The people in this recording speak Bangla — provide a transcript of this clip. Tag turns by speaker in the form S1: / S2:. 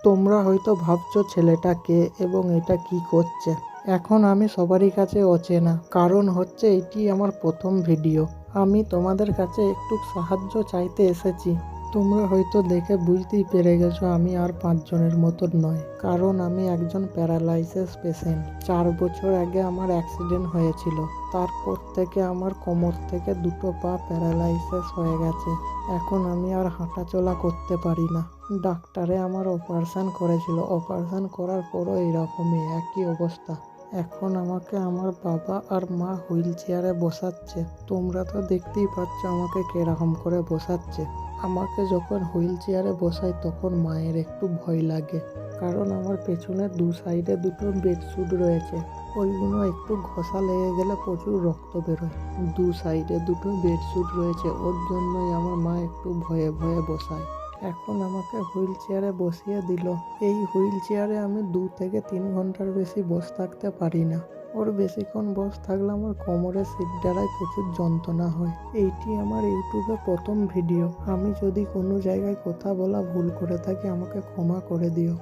S1: তোমরা হয়তো ভাবছো ছেলেটা কে এবং এটা কি করছে। এখন আমি সবারই কাছে অচেনা, কারণ হচ্ছে এটি আমার প্রথম ভিডিও। আমি তোমাদের কাছে একটু সাহায্য চাইতে এসেছি। তোমরা হয়তো দেখে বুঝতেই পেরে গেছো আমি আর 5 জনের মতো নয়, কারণ আমি একজন প্যারালাইসিস পেশেন্ট। 4 বছর আগে আমার অ্যাক্সিডেন্ট হয়েছিল, তারপর থেকে আমার কোমর থেকে দুটো পা প্যারালাইসিস হয়ে গেছে। এখন আমি আর হাঁটাচলা করতে পারি না। ডাক্তারে আমার অপারেশন করেছিল, অপারেশন করার পরও এইরকমই একই অবস্থা। এখন আমাকে আমার বাবা আর মা হুইল চেয়ারে বসাচ্ছে। তোমরা তো দেখতেই পাচ্ছ আমাকে কিরকম করে বসাচ্ছে। আমাকে যখন হুইল চেয়ারে বসায় তখন মায়ের একটু ভয় লাগে, কারণ আমার পেছনে দু সাইডে দুটো বেডশুট রয়েছে। ওইগুলো একটু ঘষা লেগে গেলে প্রচুর রক্ত বেরোয়। দু সাইডে দুটো বেডশুট রয়েছে, ওর জন্যই আমার মা একটু ভয়ে ভয়ে বসায়। এখন আমাকে হুইল চেয়ারে বসিয়ে দিল। এই হুইল চেয়ারে আমি 2 থেকে 3 ঘন্টার বেশি বসে থাকতে পারি না। ওর বেশিক্ষণ বসে থাকলে আমার কোমরের শিরদাঁড়ায় প্রচুর যন্ত্রণা হয়। এইটি আমার ইউটিউবে প্রথম ভিডিও। আমি যদি কোনো জায়গায় কথা বলা ভুল করে থাকি আমাকে ক্ষমা করে দিও।